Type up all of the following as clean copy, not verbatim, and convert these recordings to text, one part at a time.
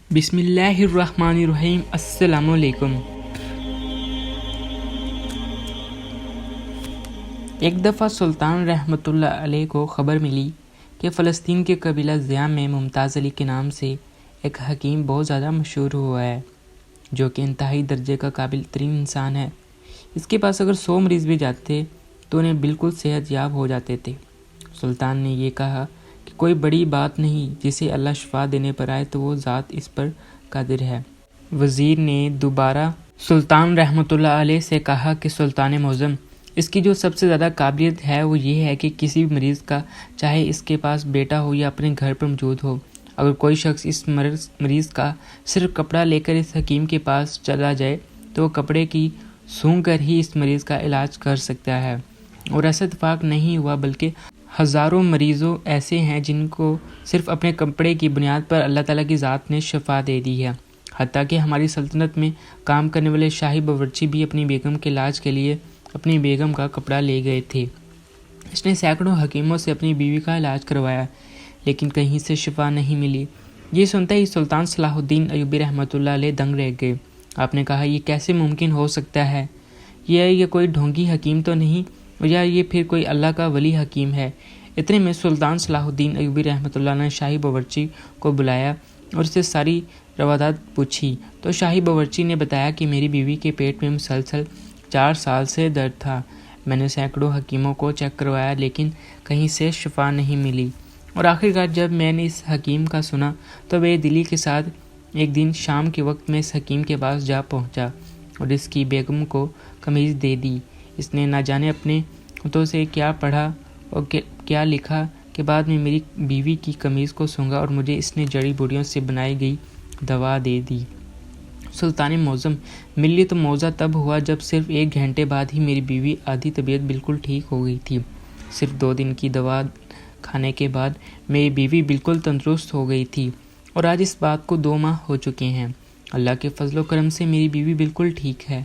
بسم اللہ الرحمن الرحیم۔ السلام علیکم۔ ایک دفعہ سلطان رحمۃ اللہ علیہ کو خبر ملی کہ فلسطین کے قبیلہ ضیاء میں ممتاز علی کے نام سے ایک حکیم بہت زیادہ مشہور ہوا ہے، جو کہ انتہائی درجے کا قابل ترین انسان ہے۔ اس کے پاس اگر 100 مریض بھی جاتے تو انہیں بالکل صحت یاب ہو جاتے تھے۔ سلطان نے یہ کہا کہ کوئی بڑی بات نہیں، جسے اللہ شفا دینے پر آئے تو وہ ذات اس پر قادر ہے۔ وزیر نے دوبارہ سلطان رحمۃ اللہ علیہ سے کہا کہ سلطان معظم، اس کی جو سب سے زیادہ قابلیت ہے وہ یہ ہے کہ کسی بھی مریض کا، چاہے اس کے پاس بیٹا ہو یا اپنے گھر پر موجود ہو، اگر کوئی شخص اس مریض کا صرف کپڑا لے کر اس حکیم کے پاس چلا جائے تو وہ کپڑے کی سونگھ کر ہی اس مریض کا علاج کر سکتا ہے۔ اور ایسا اتفاق نہیں ہوا، بلکہ ہزاروں مریضوں ایسے ہیں جن کو صرف اپنے کپڑے کی بنیاد پر اللہ تعالیٰ کی ذات نے شفا دے دی ہے۔ حتیٰ کہ ہماری سلطنت میں کام کرنے والے شاہی باورچی بھی اپنی بیگم کے علاج کے لیے اپنی بیگم کا کپڑا لے گئے تھے۔ اس نے سینکڑوں حکیموں سے اپنی بیوی کا علاج کروایا، لیکن کہیں سے شفا نہیں ملی۔ یہ سنتے ہی سلطان صلاح الدین ایوبی رحمۃ اللہ علیہ دنگ رہ گئے۔ آپ نے کہا، یہ کیسے ممکن ہو سکتا ہے؟ یہ کوئی ڈھونگی حکیم تو نہیں، یا یہ پھر کوئی اللہ کا ولی حکیم ہے؟ اتنے میں سلطان صلاح الدین ایوبی رحمۃ اللہ نے شاہی باورچی کو بلایا اور اس سے ساری روادات پوچھی تو شاہی باورچی نے بتایا کہ میری بیوی کے پیٹ میں مسلسل 4 سال سے درد تھا۔ میں نے سینکڑوں حکیموں کو چیک کروایا، لیکن کہیں سے شفا نہیں ملی، اور آخرکار جب میں نے اس حکیم کا سنا تو بے دلی کے ساتھ ایک دن شام کے وقت میں اس حکیم کے پاس جا پہنچا اور اس کی بیگم کو قمیض دے دی۔ اس نے نہ جانے اپنے ہاتھوں سے کیا پڑھا اور کیا لکھا کہ بعد میں میری بیوی کی قمیض کو سونگھا اور مجھے اس نے جڑی بوٹیوں سے بنائی گئی دوا دے دی۔ سلطان معظم، میرے لیے تو معجزہ تب ہوا جب صرف 1 گھنٹے بعد ہی میری بیوی آدھی طبیعت بالکل ٹھیک ہو گئی تھی۔ صرف 2 دن کی دوا کھانے کے بعد میری بیوی بالکل تندرست ہو گئی تھی، اور آج اس بات کو 2 ماہ ہو چکے ہیں۔ اللہ کے فضل و کرم سے میری بیوی بالکل ٹھیک ہے۔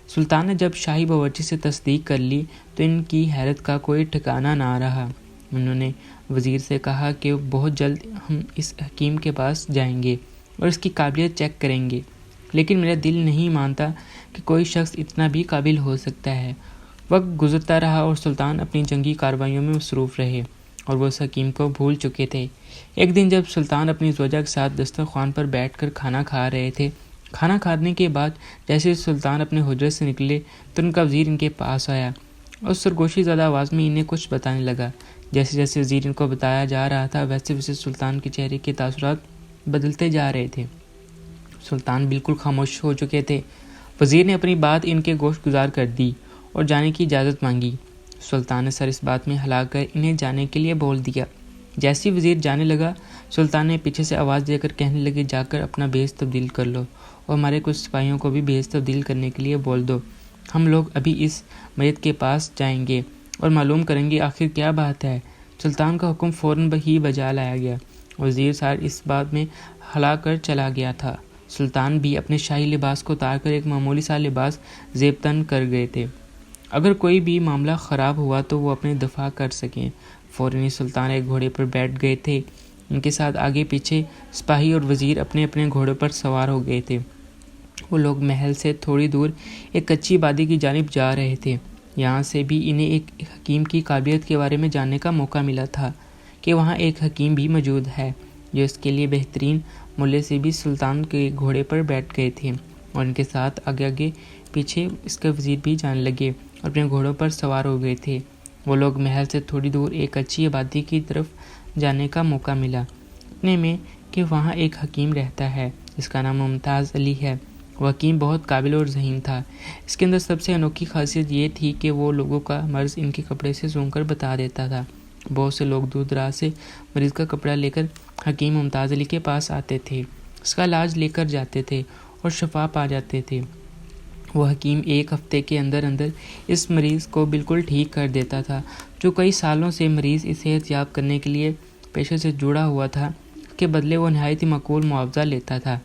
سلطان نے جب شاہی باورچی سے تصدیق کر لی تو ان کی حیرت کا کوئی ٹھکانہ نہ رہا۔ انہوں نے وزیر سے کہا کہ بہت جلد ہم اس حکیم کے پاس جائیں گے اور اس کی قابلیت چیک کریں گے، لیکن میرا دل نہیں مانتا کہ کوئی شخص اتنا بھی قابل ہو سکتا ہے۔ وقت گزرتا رہا اور سلطان اپنی جنگی کارروائیوں میں مصروف رہے اور وہ اس حکیم کو بھول چکے تھے۔ ایک دن جب سلطان اپنی زوجہ کے ساتھ دسترخوان پر بیٹھ کر کھانا کھا رہے تھے، کھانا کھانے کے بعد جیسے سلطان اپنے حجرے سے نکلے تو ان کا وزیر ان کے پاس آیا اور سرگوشی زدہ آواز میں انہیں کچھ بتانے لگا۔ جیسے جیسے وزیر ان کو بتایا جا رہا تھا، ویسے ویسے سلطان کے چہرے کے تاثرات بدلتے جا رہے تھے۔ سلطان بالکل خاموش ہو چکے تھے۔ وزیر نے اپنی بات ان کے گوش گزار کر دی اور جانے کی اجازت مانگی۔ سلطان نے سر اس بات میں ہلا کر انہیں جانے کے لیے بول دیا۔ جیسے ہی وزیر جانے لگا، سلطان نے پیچھے سے آواز دے کر کہنے لگے، جا کر اپنا بھیس تبدیل کر لو اور ہمارے کچھ سپاہیوں کو بھی بھیس تبدیل کرنے کے لیے بول دو۔ ہم لوگ ابھی اس مریض کے پاس جائیں گے اور معلوم کریں گے آخر کیا بات ہے۔ سلطان کا حکم فوراً ہی بجا لایا گیا۔ وزیر سار اس بات میں ہلا کر چلا گیا تھا۔ سلطان بھی اپنے شاہی لباس کو اتار کر ایک معمولی سا لباس زیب تن کر گئے تھے، اگر کوئی بھی معاملہ خراب ہوا تو وہ اپنے دفاع کر سکیں۔ فوراً ہی سلطان ایک گھوڑے پر بیٹھ گئے تھے۔ ان کے ساتھ آگے پیچھے سپاہی اور وزیر اپنے اپنے گھوڑوں پر سوار ہو گئے تھے۔ وہ لوگ محل سے تھوڑی دور ایک کچی وادی کی جانب جا رہے تھے۔ یہاں سے بھی انہیں ایک حکیم کی قابلیت کے بارے میں جاننے کا موقع ملا تھا کہ وہاں ایک حکیم بھی موجود ہے جو اس کے لیے بہترین ملے سے بھی سلطان کے گھوڑے پر بیٹھ گئے تھے، اور ان کے ساتھ آگے آگے پیچھے اس کے وزیر بھی جانے لگے اور اپنے گھوڑوں پر سوار ہو گئے تھے۔ وہ لوگ محل سے تھوڑی دور ایک اچھی آبادی کی طرف جانے کا موقع ملا، اتنے میں کہ وہاں ایک حکیم رہتا ہے جس کا نام ممتاز علی ہے۔ وہ حکیم بہت قابل اور ذہین تھا۔ اس کے اندر سب سے انوکھی خاصیت یہ تھی کہ وہ لوگوں کا مرض ان کے کپڑے سے سونگھ کر بتا دیتا تھا۔ بہت سے لوگ دور دراز سے مریض کا کپڑا لے کر حکیم ممتاز علی کے پاس آتے تھے، اس کا علاج لے کر جاتے تھے اور شفا پا جاتے تھے۔ وہ حکیم 1 ہفتے کے اندر اندر اس مریض کو بالکل ٹھیک کر دیتا تھا۔ جو کئی سالوں سے مریض اس صحت یاب کرنے کے لیے پیشے سے جڑا ہوا تھا، اس کے بدلے وہ نہایت ہی معقول معاوضہ لیتا تھا۔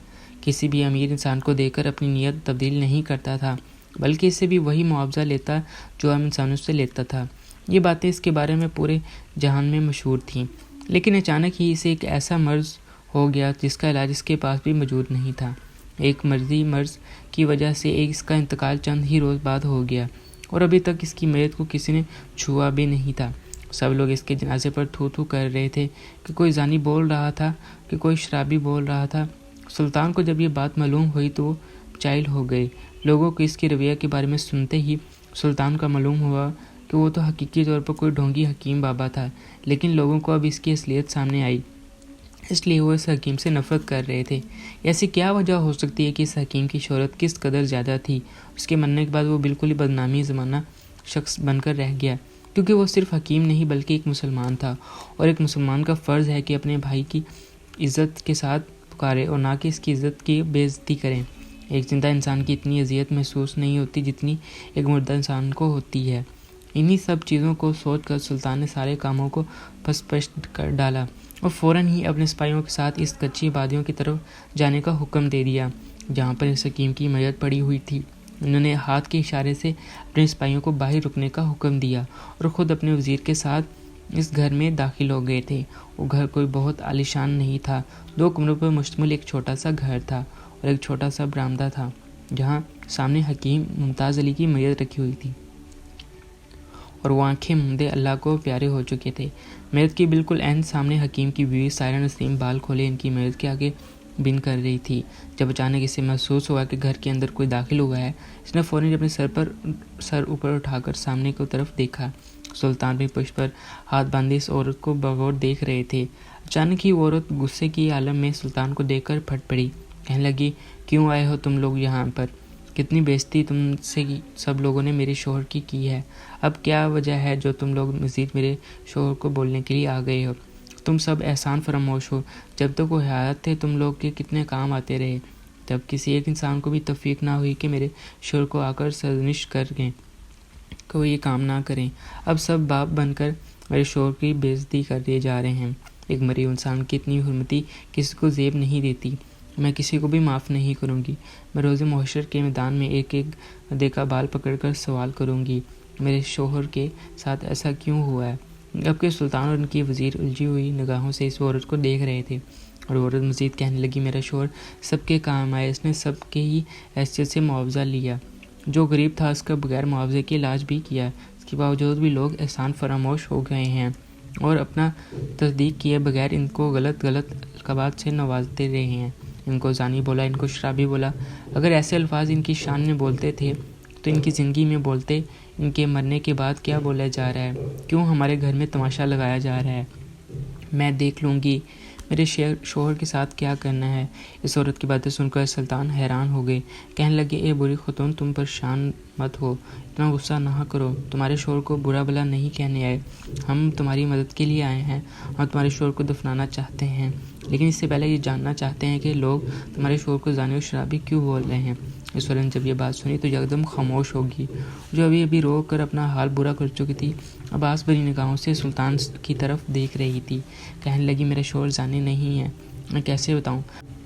کسی بھی امیر انسان کو دے کر اپنی نیت تبدیل نہیں کرتا تھا، بلکہ اس سے بھی وہی معاوضہ لیتا جو عام انسانوں سے لیتا تھا۔ یہ باتیں اس کے بارے میں پورے جہان میں مشہور تھیں، لیکن اچانک ہی اسے ایک ایسا مرض ہو گیا جس کا علاج اس کے پاس بھی موجود نہیں تھا۔ ایک مرض کی وجہ سے اس کا انتقال چند ہی روز بعد ہو گیا اور ابھی تک اس کی میت کو کسی نے چھوا بھی نہیں تھا۔ سب لوگ اس کے جنازے پر تھو تھو کر رہے تھے کہ کوئی زانی بول رہا تھا کہ کوئی شرابی بول رہا تھا۔ سلطان کو جب یہ بات معلوم ہوئی تو وہ چائل ہو گئے۔ لوگوں کو اس کے رویے کے بارے میں سنتے ہی سلطان کا معلوم ہوا کہ وہ تو حقیقی طور پر کوئی ڈھونگی حکیم بابا تھا، لیکن لوگوں کو اب اس کی اصلیت سامنے آئی، اس لیے وہ اس حکیم سے نفرت کر رہے تھے۔ ایسی کیا وجہ ہو سکتی ہے کہ اس حکیم کی شہرت کس قدر زیادہ تھی؟ اس کے مرنے کے بعد وہ بالکل ہی بدنامی زمانہ شخص بن کر رہ گیا، کیونکہ وہ صرف حکیم نہیں بلکہ ایک مسلمان تھا، اور ایک مسلمان کا فرض ہے کہ اپنے بھائی کی عزت کے ساتھ پکارے اور نہ کہ اس کی عزت کی بے عزتی کریں۔ ایک زندہ انسان کی اتنی اذیت محسوس نہیں ہوتی جتنی ایک مردہ انسان کو ہوتی ہے۔ انہی سب چیزوں کو سوچ کر سلطان نے سارے کاموں کو پس پش کر ڈالا اور فوراً ہی اپنے سپاہیوں کے ساتھ اس کچی وادیوں کی طرف جانے کا حکم دے دیا جہاں پر اس حکیم کی میت پڑی ہوئی تھی۔ انہوں نے ہاتھ کے اشارے سے اپنے سپاہیوں کو باہر رکنے کا حکم دیا اور خود اپنے وزیر کے ساتھ اس گھر میں داخل ہو گئے تھے۔ وہ گھر کوئی بہت عالیشان نہیں تھا، 2 کمروں پر مشتمل ایک چھوٹا سا گھر تھا اور ایک چھوٹا سا برآمدہ تھا جہاں سامنے حکیم ممتاز علی کی میت رکھی ہوئی تھی اور وہ آنکھیں موندے اللہ کو پیارے ہو چکے تھے۔ میت کی بالکل عین سامنے حکیم کی بیوی سائرہ نسیم بال کھولے ان کی میت کے آگے بن کر رہی تھی۔ جب اچانک اسے محسوس ہوا کہ گھر کے اندر کوئی داخل ہوا ہے، اس نے فوراً اپنے سر اوپر اٹھا کر سامنے کی طرف دیکھا۔ سلطان بھی پشت پر ہاتھ باندھے اس عورت کو بغور دیکھ رہے تھے۔ اچانک ہی وہ عورت غصے کی عالم میں سلطان کو دیکھ کر پھٹ پڑی، کہنے لگی، کیوں آئے ہو تم لوگ یہاں پر؟ کتنی بے عزتی تم سے سب لوگوں نے میرے شوہر کی ہے۔ اب کیا وجہ ہے جو تم لوگ مزید میرے شوہر کو بولنے کے لیے آ گئے ہو؟ تم سب احسان فراموش ہو، جب تک وہ حیات تھے تم لوگ کے کتنے کام آتے رہے۔ تب کسی ایک انسان کو بھی توفیق نہ ہوئی کہ میرے شوہر کو آ کر سرزنش کریں کہ وہ یہ کام نہ کریں۔ اب سب باپ بن کر میرے شوہر کی بے عزتی کر دیے جا رہے ہیں۔ ایک مریض انسان کی اتنی حرمتی کسی کو زیب نہیں دیتی۔ میں کسی کو بھی معاف نہیں کروں گی۔ میں روز محشر کے میدان میں ایک ایک گدھے کا بال پکڑ کر سوال کروں گی، میرے شوہر کے ساتھ ایسا کیوں ہوا ہے؟ اب کہ سلطان اور ان کی وزیر الجھی ہوئی نگاہوں سے اس عورت کو دیکھ رہے تھے، اور عورت مزید کہنے لگی، میرا شوہر سب کے کام آئے، اس نے سب کے ہی حیثیت سے معاوضہ لیا، جو غریب تھا اس کا بغیر معاوضے کے علاج بھی کیا، اس کے باوجود بھی لوگ احسان فراموش ہو گئے ہیں اور اپنا تصدیق کیے بغیر ان کو غلط القابات سے نوازتے رہے ہیں۔ ان کو زانی بولا، ان کو شرابی بولا۔ اگر ایسے الفاظ ان کی شان میں بولتے تھے تو ان کی زندگی میں بولتے، ان کے مرنے کے بعد کیا بولا جا رہا ہے؟ کیوں ہمارے گھر میں تماشا لگایا جا رہا ہے؟ میں دیکھ لوں گی میرے شوہر کے ساتھ کیا کرنا ہے۔ اس عورت کی باتیں سن کر سلطان حیران ہو گئے، کہنے لگے، اے بری خاتون، تم پریشان مت ہو، اتنا غصہ نہ کرو، تمہارے شوہر کو برا بلا نہیں کہنے آئے، ہم تمہاری مدد کے لیے آئے ہیں، ہم تمہارے شوہر کو دفنانا چاہتے ہیں، لیکن اس سے پہلے یہ جاننا چاہتے ہیں کہ لوگ تمہارے شوہر کو زانی اور شرابی کیوں بول رہے ہیں۔ اس عورت نے جب یہ بات سنی تو یکدم خاموش ہوگی، جو ابھی رو کر اپنا حال برا کر چکی تھی، اب آس بھری نگاہوں سے سلطان کی طرف دیکھ رہی تھی، کہنے لگی، میرا شوہر زانی نہیں ہے، میں کیسے بتاؤں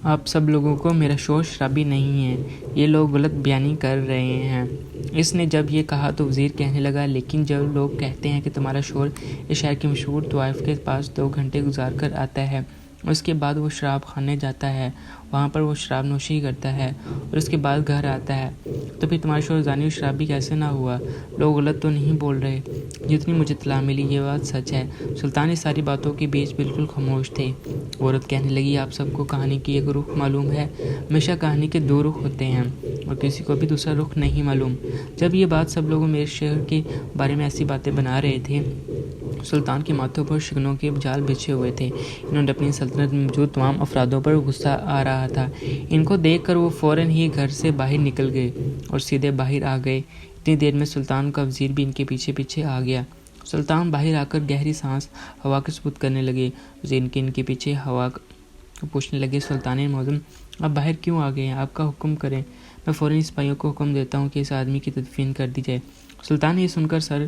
آپ سب لوگوں کو میرا شوہر شرابی نہیں ہے، یہ لوگ غلط بیانی کر رہے ہیں۔ اس نے جب یہ کہا تو وزیر کہنے لگا، لیکن جب لوگ کہتے ہیں کہ تمہارا شوہر اس شہر کے مشہور طوائف کے پاس 2 گھنٹے گزار کر آتا ہے اور اس کے بعد وہ شراب خانے جاتا ہے، وہاں پر وہ شراب نوشی کرتا ہے اور اس کے بعد گھر آتا ہے، تو پھر تمہارا شوہر زانی اور شرابی کیسے نہ ہوا؟ لوگ غلط تو نہیں بول رہے؟ جتنی مجھے اطلاع ملی یہ بات سچ ہے۔ سلطان اس ساری باتوں کے بیچ بالکل خاموش تھے۔ عورت کہنے لگی، آپ سب کو کہانی کی ایک رخ معلوم ہے، ہمیشہ کہانی کے 2 رخ ہوتے ہیں اور کسی کو بھی دوسرا رخ نہیں معلوم۔ جب یہ بات سب لوگ میرے شہر کے بارے میں ایسی باتیں بنا رہے تھے، سلطان کے ماتھوں پر شکنوں کے جال بچھے ہوئے تھے۔ انہوں نے اپنی سلطنت میں موجود تمام افرادوں پر غصہ آ رہا تھا۔ ان کو دیکھ کر وہ فوراً ہی گھر سے باہر نکل گئے اور سیدھے باہر آ گئے۔ اتنی دیر میں سلطان کا وزیر بھی ان کے پیچھے پیچھے آ گیا۔ سلطان باہر آ کر گہری سانس ہوا کے ثبوت کرنے لگے۔ وزیر ان کے پیچھے ہوا کو پوچھنے لگے، سلطان معظم آپ باہر کیوں آ گئے ہیں؟ آپ کا حکم کریں، میں فوراً سپاہیوں کو حکم دیتا ہوں کہ اس آدمی کی تدفین کر دی جائے۔ سلطان نے یہ سن کر سر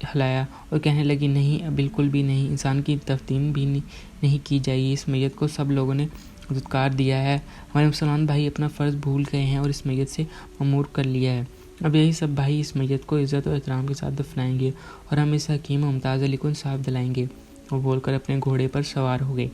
ہلایا اور کہنے لگی، نہیں، بالکل بھی نہیں، انسان کی تدفین بھی نہیں کی جائے گی، اس میت کو سب لوگوں نے دھتکار دیا ہے، ہمارے مسلمان بھائی اپنا فرض بھول گئے ہیں اور اس میت سے مأمور کر لیا ہے، اب یہی سب بھائی اس میت کو عزت اور احترام کے ساتھ دفنائیں گے اور ہم اس حکیم ممتاز علی کو انصاف دلائیں گے۔ وہ بول کر اپنے گھوڑے پر سوار ہو گئے۔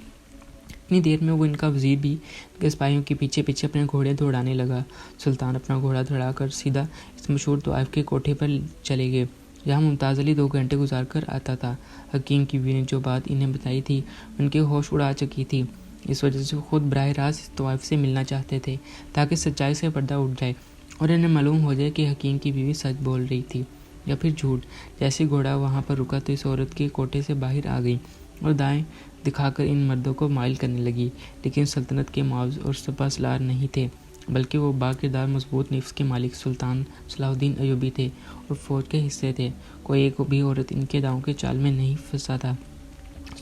اتنی دیر میں وہ ان کا وزیر بھی ان کے سپاہیوں کے پیچھے پیچھے اپنے گھوڑے دوڑانے لگا۔ سلطان اپنا گھوڑا دوڑا کر سیدھا اس مشہور طوائف کے کوٹھے پر چلے گئے جہاں ممتاز علی 2 گھنٹے گزار کر آتا تھا۔ حکیم کی بیوی نے جو بات انہیں بتائی تھی ان کے ہوش اڑا چکی تھی، اس وجہ سے خود براہ راست اس طوائف سے ملنا چاہتے تھے تاکہ سچائی سے پردہ اٹھ جائے اور انہیں معلوم ہو جائے کہ حکیم کی بیوی سچ بول رہی تھی یا پھر جھوٹ۔ جیسے گھوڑا وہاں پر رکا تو اس عورت کے کوٹھے سے باہر آ گئی اور دائیں دکھا کر ان مردوں کو مائل کرنے لگی، لیکن سلطنت کے معاوض اور سپہ سالار نہیں تھے، بلکہ وہ باکردار مضبوط نفس کے مالک سلطان صلاح الدین ایوبی تھے اور فوج کے حصے تھے۔ کوئی ایک بھی عورت ان کے داؤں کے چال میں نہیں پھنسا تھا۔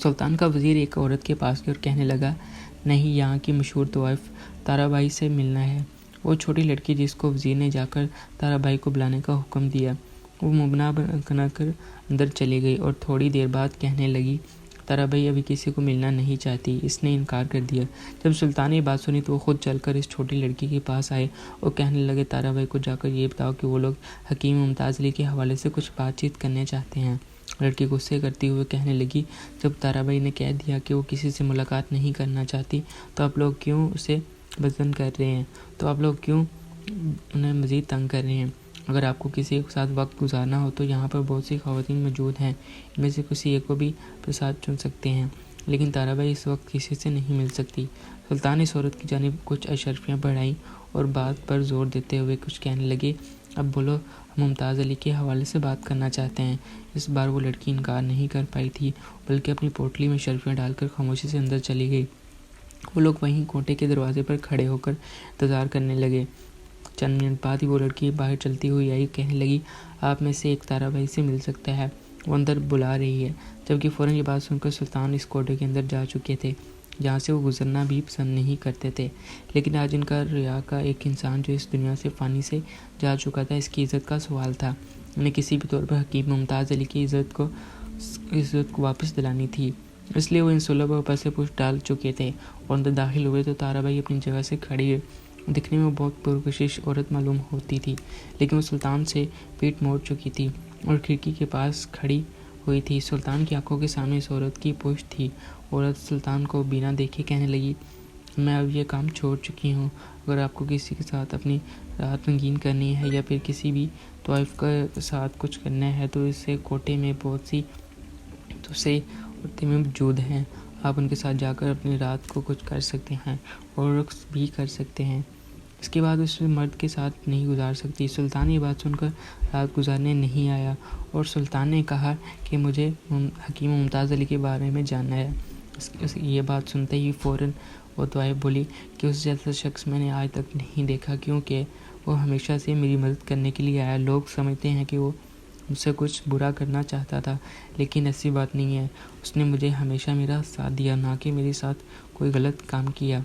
سلطان کا وزیر ایک عورت کے پاس گیا اور کہنے لگا، نہیں، یہاں کی مشہور طوائف تارا بھائی سے ملنا ہے۔ وہ چھوٹی لڑکی جس کو وزیر نے جا کر تارا بھائی کو بلانے کا حکم دیا، وہ مبنا بنا کر اندر چلی گئی اور تھوڑی دیر بعد کہنے لگی، تارا بھائی ابھی کسی کو ملنا نہیں چاہتی، اس نے انکار کر دیا۔ جب سلطان نے یہ بات سنی تو وہ خود چل کر اس چھوٹی لڑکی کے پاس آئے اور کہنے لگے، تارا بھائی کو جا کر یہ بتاؤ کہ وہ لوگ حکیم ممتاز علی کے حوالے سے کچھ بات چیت کرنے چاہتے ہیں۔ لڑکی غصے کرتے ہوئے کہنے لگی، جب تارا بھائی نے کہہ دیا کہ وہ کسی سے ملاقات نہیں کرنا چاہتی تو آپ لوگ کیوں اسے بدظن کر رہے ہیں؟ تو آپ لوگ کیوں انہیں مزید تنگ کر رہے ہیں؟ اگر آپ کو کسی کے ساتھ وقت گزارنا ہو تو یہاں پر بہت سی خواتین موجود ہیں، ان میں سے کسی ایک کو بھی اپنے ساتھ چن سکتے ہیں، لیکن تارا بھائی اس وقت کسی سے نہیں مل سکتی۔ سلطان نے اس عورت کی جانب کچھ اشرفیاں بڑھائیں اور بات پر زور دیتے ہوئے کچھ کہنے لگے، اب بولو، ہم ممتاز علی کے حوالے سے بات کرنا چاہتے ہیں۔ اس بار وہ لڑکی انکار نہیں کر پائی تھی، بلکہ اپنی پوٹلی میں اشرفیاں ڈال کر خاموشی سے اندر چلی گئی۔ وہ لوگ وہیں کوٹے کے دروازے پر کھڑے ہو کر انتظار کرنے لگے۔ چند منٹ بعد ہی وہ لڑکی باہر چلتی ہوئی آئی، کہنے لگی، آپ میں سے ایک تارا بھائی سے مل سکتا ہے، وہ اندر بلا رہی ہے۔ جبکہ فوراً یہ بات سن کر سلطان اس کوٹے کے اندر جا چکے تھے جہاں سے وہ گزرنا بھی پسند نہیں کرتے تھے، لیکن آج ان کا ریا کا ایک انسان جو اس دنیا سے فانی سے جا چکا تھا، اس کی عزت کا سوال تھا۔ انہیں کسی بھی طور پر حکیم ممتاز علی کی عزت کو واپس دلانی تھی، اس لیے وہ ان 16 پر سے پوچھ ڈال چکے تھے اور اندر داخل ہوئے تو تارا بھائی اپنی جگہ سے کھڑی ہوئی دکھنے میں بہت پرکشش عورت معلوم ہوتی تھی، لیکن وہ سلطان سے پیٹ موڑ چکی تھی اور کھڑکی کے پاس کھڑی ہوئی تھی۔ سلطان کی آنکھوں کے سامنے اس عورت کی پشت تھی۔ عورت سلطان کو بنا دیکھے کہنے لگی، میں اب یہ کام چھوڑ چکی ہوں، اگر آپ کو کسی کے ساتھ اپنی رات رنگین کرنی ہے یا پھر کسی بھی طوائف کے ساتھ کچھ کرنا ہے تو اس سے کوٹے میں بہت سی دوسری عورتیں موجود ہیں، آپ ان کے ساتھ جا کر اپنی رات کو کچھ کر سکتے ہیں اور رقص بھی کر سکتے ہیں، اس کے بعد اس مرد کے ساتھ نہیں گزار سکتی۔ سلطان یہ بات سن کر رات گزارنے نہیں آیا اور سلطان نے کہا کہ مجھے حکیم ممتاز علی کے بارے میں جاننا ہے۔ یہ بات سنتے ہی فوراً وہ طوائف بولی کہ اس جیسا شخص میں نے آج تک نہیں دیکھا، کیونکہ وہ ہمیشہ سے میری مدد کرنے کے لیے آیا۔ لوگ سمجھتے ہیں کہ وہ مجھ سے کچھ برا کرنا چاہتا تھا، لیکن ایسی بات نہیں ہے، اس نے مجھے ہمیشہ میرا ساتھ دیا، نہ کہ میرے ساتھ کوئی غلط کام کیا۔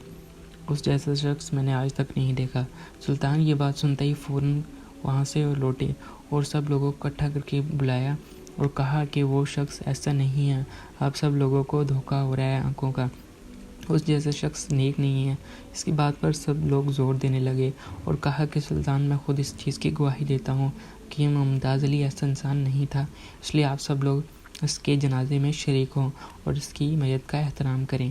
اس جیسا شخص میں نے آج تک نہیں دیکھا۔ سلطان یہ بات سنتے ہی فوراً وہاں سے لوٹے اور سب لوگوں کو اکٹھا کر کے بلایا اور کہا کہ وہ شخص ایسا نہیں ہے، آپ سب لوگوں کو دھوکہ ہو رہا ہے آنکھوں کا، اس جیسا شخص نیک نہیں ہے۔ اس کی بات پر سب لوگ زور دینے لگے اور کہا کہ سلطان، میں خود اس چیز کی گواہی دیتا ہوں کہ ممتاز علی ایسا انسان نہیں تھا، اس لیے آپ سب لوگ اس کے جنازے میں شریک ہوں اور اس کی میت کا احترام کریں۔